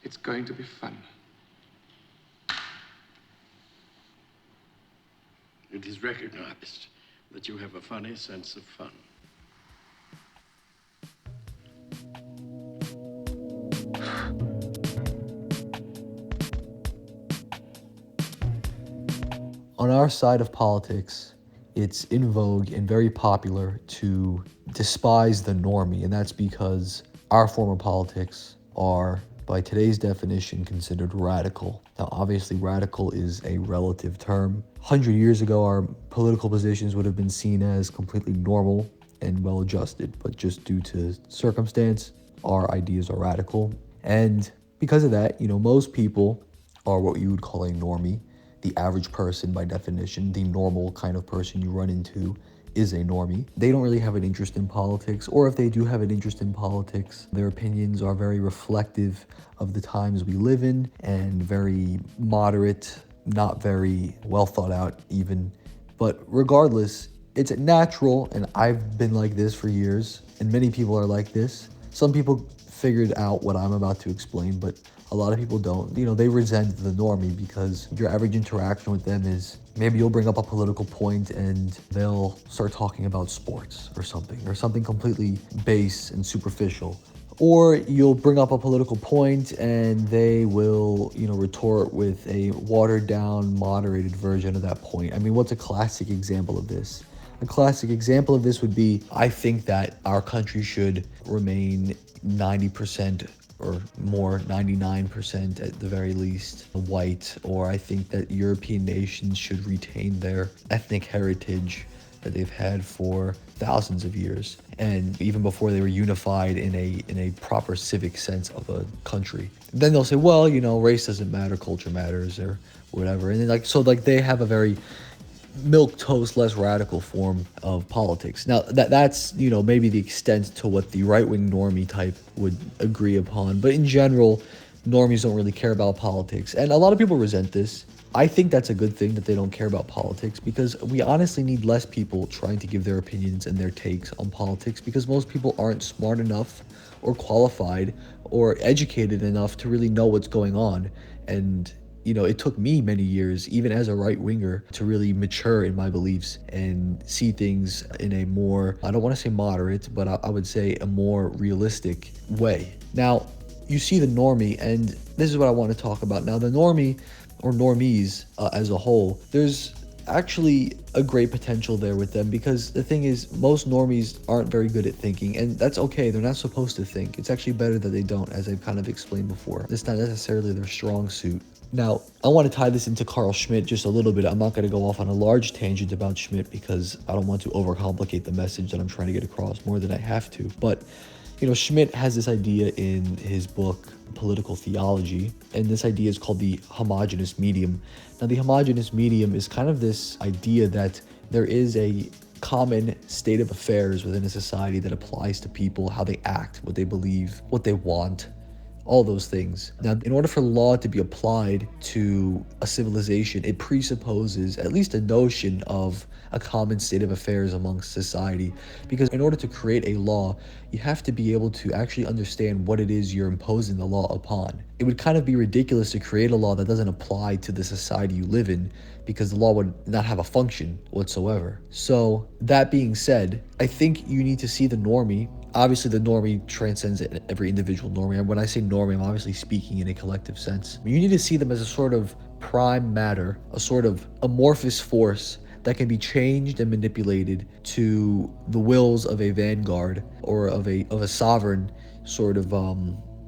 It's going to be fun. It is recognized that you have a funny sense of fun. On our side of politics, it's in vogue and very popular to despise the normie, and that's because our form of politics are, by today's definition, considered radical. Now, obviously, radical is a relative term. 100 years ago, our political positions would have been seen as completely normal and well-adjusted, but just due to circumstance, our ideas are radical. And because of that, most people are what you would call a normie. The average person, by definition, the normal kind of person you run into, is a normie. They don't really have an interest in politics, or if they do have an interest in politics, their opinions are very reflective of the times we live in and very moderate, not very well thought out even. But regardless, it's natural, and I've been like this for years, and many people are like this. Some people figured out what I'm about to explain, but a lot of people don't. They resent the normie because your average interaction with them is maybe you'll bring up a political point and they'll start talking about sports or something completely base and superficial. Or you'll bring up a political point and they will, retort with a watered down, moderated version of that point. I mean, what's a classic example of this? A classic example of this would be, I think that our country should remain 90% or more, 99% at the very least, white, or I think that European nations should retain their ethnic heritage that they've had for thousands of years, and even before they were unified in a proper civic sense of a country. Then they'll say, well, race doesn't matter, culture matters, or whatever. And then they have a very milquetoast, less radical form of politics. Now, that's maybe the extent to what the right-wing normie type would agree upon. But in general, normies don't really care about politics. And a lot of people resent this. I think that's a good thing that they don't care about politics, because we honestly need less people trying to give their opinions and their takes on politics, because most people aren't smart enough or qualified or educated enough to really know what's going on. And it took me many years, even as a right-winger, to really mature in my beliefs and see things in a more, I don't want to say moderate, but I would say a more realistic way. Now, you see the normie, and this is what I want to talk about. Now, the normie, or normies as a whole, there's actually a great potential there with them, because the thing is, most normies aren't very good at thinking, and that's okay. They're not supposed to think. It's actually better that they don't, as I've kind of explained before. It's not necessarily their strong suit. Now, I want to tie this into Carl Schmitt just a little bit. I'm not going to go off on a large tangent about Schmitt because I don't want to overcomplicate the message that I'm trying to get across more than I have to. But, Schmitt has this idea in his book, Political Theology, and this idea is called the homogeneous medium. Now, the homogeneous medium is kind of this idea that there is a common state of affairs within a society that applies to people, how they act, what they believe, what they want, all those things. Now, in order for law to be applied to a civilization, it presupposes at least a notion of a common state of affairs amongst society. Because in order to create a law, you have to be able to actually understand what it is you're imposing the law upon. It would kind of be ridiculous to create a law that doesn't apply to the society you live in, because the law would not have a function whatsoever. So, that being said, I think you need to see the normie. Obviously, the normie transcends every individual normie. And when I say normie, I'm obviously speaking in a collective sense. You need to see them as a sort of prime matter, a sort of amorphous force that can be changed and manipulated to the wills of a vanguard or of a sovereign sort of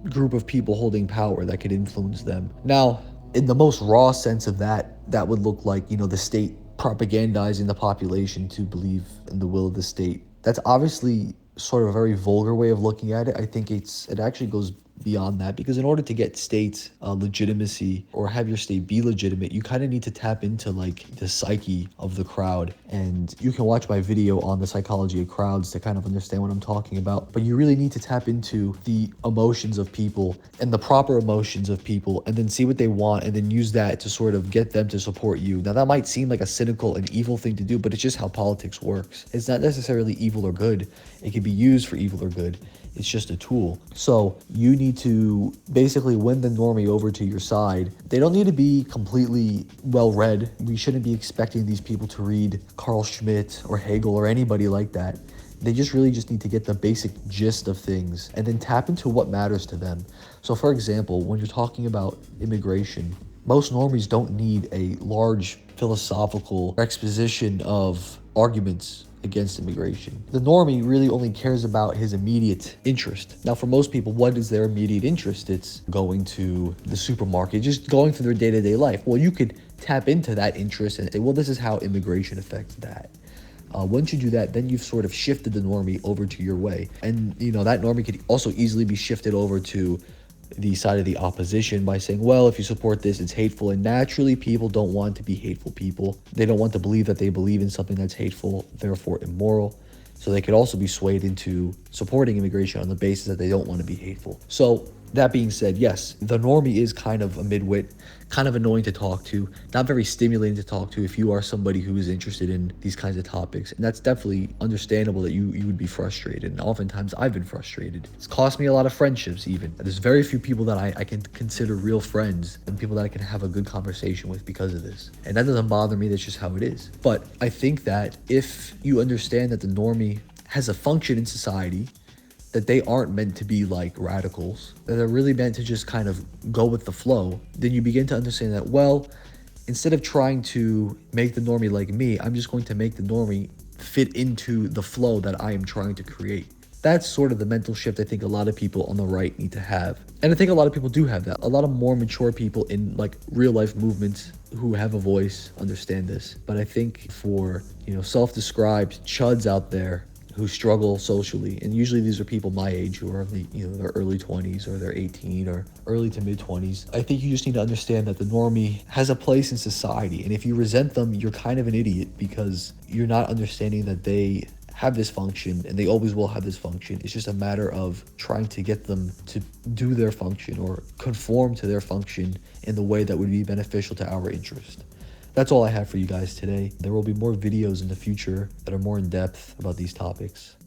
group of people holding power that could influence them. Now, in the most raw sense of that would look like, the state propagandizing the population to believe in the will of the state. That's obviously sort of a very vulgar way of looking at it. I think it actually goes beyond that, because in order to get state legitimacy or have your state be legitimate, you kind of need to tap into the psyche of the crowd. And you can watch my video on the psychology of crowds to kind of understand what I'm talking about. But you really need to tap into the emotions of people and the proper emotions of people, and then see what they want, and then use that to sort of get them to support you. Now, that might seem like a cynical and evil thing to do, but it's just how politics works. It's not necessarily evil or good. It can be used for evil or good. It's just a tool. So you need to basically win the normie over to your side. They don't need to be completely well read. We shouldn't be expecting these people to read Carl Schmitt or Hegel or anybody like that. They just really just need to get the basic gist of things and then tap into what matters to them. So for example, when you're talking about immigration, most normies don't need a large philosophical exposition of arguments against immigration. The normie really only cares about his immediate interest. Now, for most people, what is their immediate interest? It's going to the supermarket, just going through their day-to-day life. Well, you could tap into that interest and say, well, this is how immigration affects that. Once you do that, then you've sort of shifted the normie over to your way. And, that normie could also easily be shifted over to the side of the opposition by saying, well, if you support this, it's hateful. And naturally, people don't want to be hateful people. They don't want to believe that they believe in something that's hateful, therefore immoral. So they could also be swayed into supporting immigration on the basis that they don't want to be hateful. So that being said, yes, the normie is kind of a midwit, kind of annoying to talk to, not very stimulating to talk to if you are somebody who is interested in these kinds of topics. And that's definitely understandable that you would be frustrated. And oftentimes I've been frustrated. It's cost me a lot of friendships even. There's very few people that I can consider real friends and people that I can have a good conversation with because of this. And that doesn't bother me, that's just how it is. But I think that if you understand that the normie has a function in society, that they aren't meant to be like radicals, that they're really meant to just kind of go with the flow, then you begin to understand that, well, instead of trying to make the normie like me, I'm just going to make the normie fit into the flow that I am trying to create. That's sort of the mental shift I think a lot of people on the right need to have. And I think a lot of people do have that. A lot of more mature people in like real life movements who have a voice understand this. But I think for, self-described chuds out there who struggle socially, and usually these are people my age who are in their early 20s or they're 18 or early to mid 20s. I think you just need to understand that the normie has a place in society, and if you resent them, you're kind of an idiot because you're not understanding that they have this function and they always will have this function. It's just a matter of trying to get them to do their function or conform to their function in the way that would be beneficial to our interest. That's all I have for you guys today. There will be more videos in the future that are more in depth about these topics.